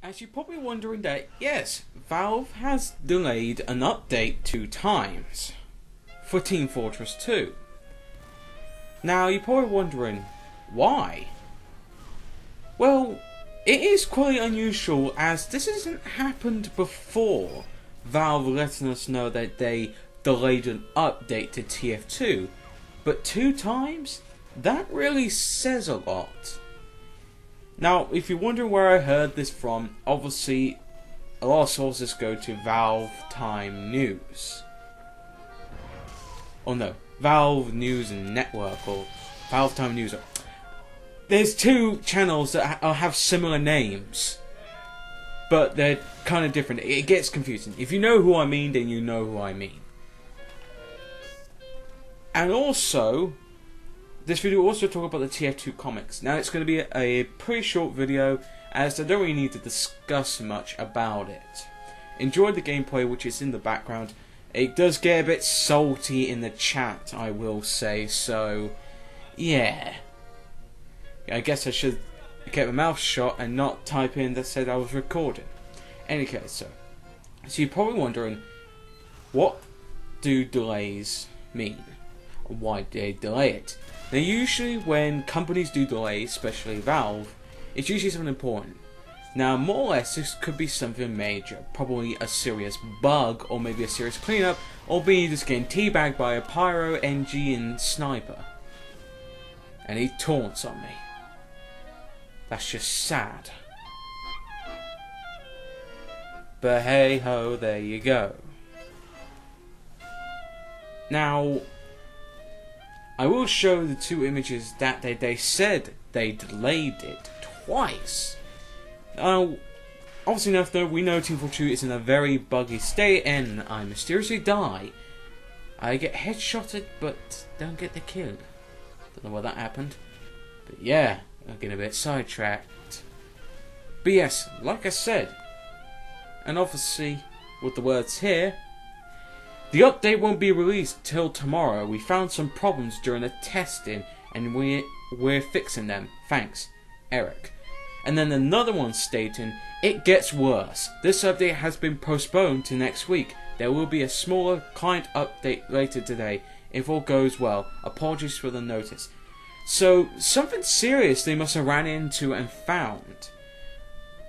As you're probably wondering that, yes, Valve has delayed an update 2 times for Team Fortress 2. Now, you're probably wondering, why? Well, it is quite unusual as this hasn't happened before, Valve letting us know that they delayed an update to TF2, but 2 times? That really says a lot. Now, if you're wondering where I heard this from, obviously a lot of sources go to Valve Time News. Oh no, Valve News and Network, or Valve Time News. There's 2 channels that have similar names, but they're kind of different. It gets confusing. If you know who I mean, then you know who I mean. And also, this video will also talk about the TF2 comics. Now, it's going to be a pretty short video, as I don't really need to discuss much about it. Enjoy the gameplay, which is in the background. It does get a bit salty in the chat, I will say, so yeah. I guess I should keep my mouth shut and not type in that said I was recording. Any case, so you're probably wondering, what do delays mean? Why do they delay it? Now, usually when companies do delay, especially Valve, it's usually something important. Now, more or less, this could be something major, probably a serious bug, or maybe a serious cleanup, or be just getting teabagged by a pyro, NG, and sniper. And he taunts on me. That's just sad. But hey ho, there you go. Now, I will show the 2 images that they said they delayed it twice. Obviously enough though, we know Team Fortress 2 is in a very buggy state and I mysteriously die. I get headshotted but don't get the kill. Don't know why that happened. But yeah, I'm getting a bit sidetracked. But yes, like I said, and obviously with the words here, the update won't be released till tomorrow. We found some problems during the testing and we're fixing them. Thanks, Eric. And then another one stating, it gets worse. This update has been postponed to next week. There will be a smaller client update later today. If all goes well, apologies for the notice. So, something serious they must have ran into and found.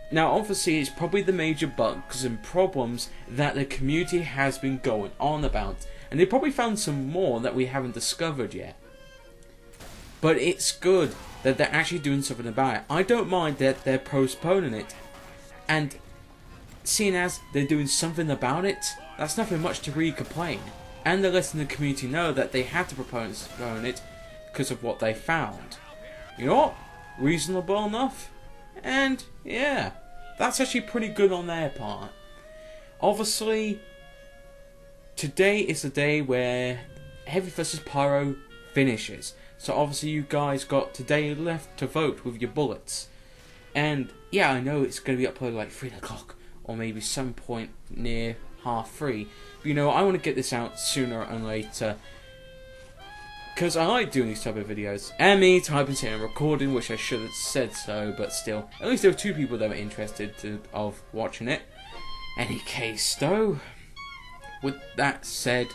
Now, obviously, it's probably the major bugs and problems that the community has been going on about. And they probably found some more that we haven't discovered yet. But it's good that they're actually doing something about it. I don't mind that they're postponing it. And seeing as they're doing something about it, that's nothing much to really complain. And they're letting the community know that they had to postpone it because of what they found. You know what? Reasonable enough. And yeah, that's actually pretty good on their part. Obviously, today is the day where Heavy vs Pyro finishes. So obviously you guys got today left to vote with your bullets. And yeah, I know it's going to be uploaded like 3 o'clock or maybe some point near 3:30. But you know, I want to get this out sooner and later, because I like doing these type of videos. And me typing, saying and recording, which I should have said so, but still. At least there were 2 people that were interested of watching it. Any case though, with that said,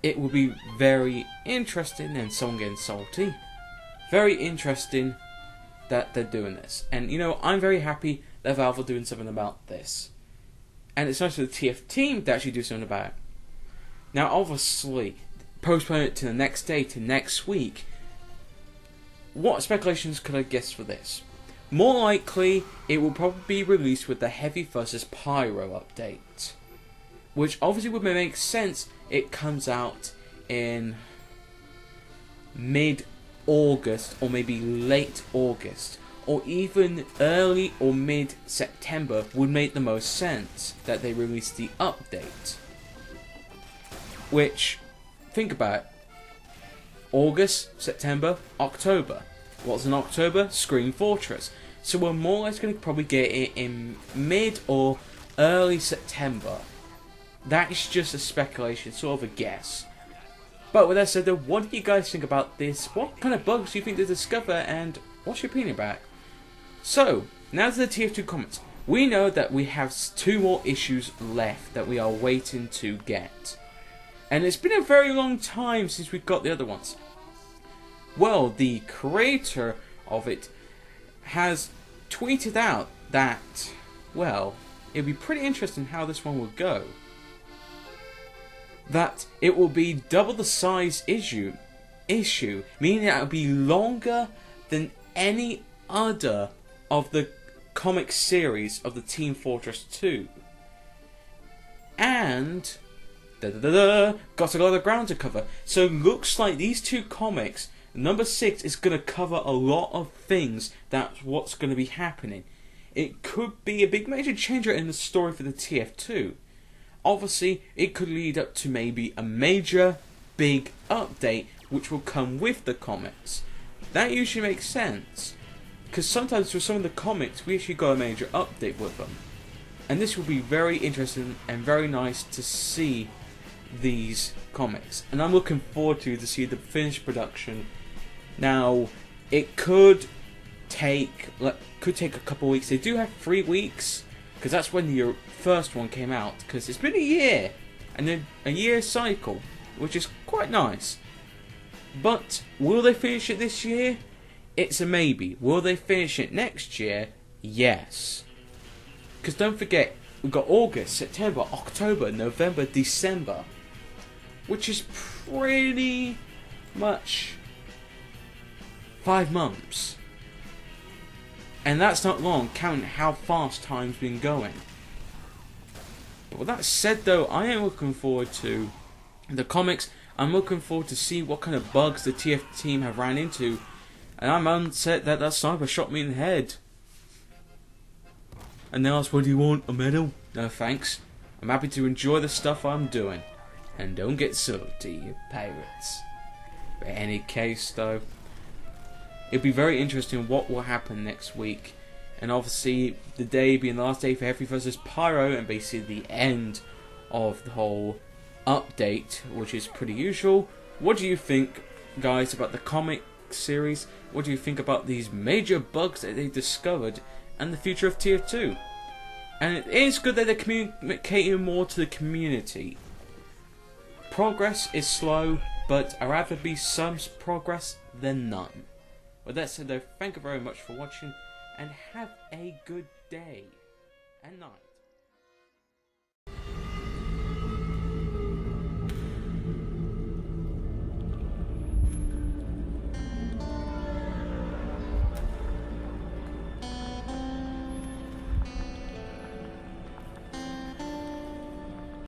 it will be very interesting, and someone getting salty. Very interesting that they're doing this. And you know, I'm very happy that Valve are doing something about this. And it's nice for the TF team to actually do something about it. Now obviously, postpone it to the next day, to next week. What speculations could I guess for this? More likely, it will probably be released with the Heavy vs Pyro update, which obviously would make sense. It comes out in mid-August or maybe late August, or even early or mid-September would make the most sense that they release the update. Which, think about it. August, September, October. What's in October? Scream Fortress. So we're more or less going to probably get it in mid or early September. That is just a speculation, sort of a guess. But with that said though, what do you guys think about this? What kind of bugs do you think they discover, and what's your opinion about it? So, now to the TF2 comments. we know that we have 2 more issues left that we are waiting to get. And it's been a very long time since we got the other ones. Well, the creator of it has tweeted out that, well, it'd be pretty interesting how this one would go. That it will be double the size issue, meaning that it will be longer than any other of the comic series of the Team Fortress 2. And got a lot of ground to cover. So it looks like these 2 comics, number 6 is going to cover a lot of things. That's what's going to be happening. It could be a big major changer in the story for the TF2. Obviously, it could lead up to maybe a major, big update which will come with the comics. That usually makes sense, because sometimes for some of the comics we actually got a major update with them. And this will be very interesting and very nice to see these comics. And I'm looking forward to see the finished production. Now, it could take a couple of weeks. They do have 3 weeks, because that's when the first one came out, because it's been a year, and then a year cycle, which is quite nice. But will they finish it this year? It's a maybe. Will they finish it next year? Yes. Because don't forget, we've got August, September, October, November, December, which is pretty much 5 months. And that's not long, counting how fast time's been going. But with that said though, I am looking forward to the comics. I'm looking forward to see what kind of bugs the TF team have ran into. And I'm upset that that sniper shot me in the head. And they asked, what do you want, a medal? No thanks. I'm happy to enjoy the stuff I'm doing. And don't get salty, you pirates. But in any case though, it'll be very interesting what will happen next week. And obviously, the day being the last day for Heavy vs Pyro, and basically the end of the whole update, which is pretty usual. What do you think, guys, about the comic series? What do you think about these major bugs that they discovered and the future of TF2? And it is good that they're communicating more to the community. Progress is slow, but I'd rather be some progress than none. With that said though, thank you very much for watching, and have a good day and night.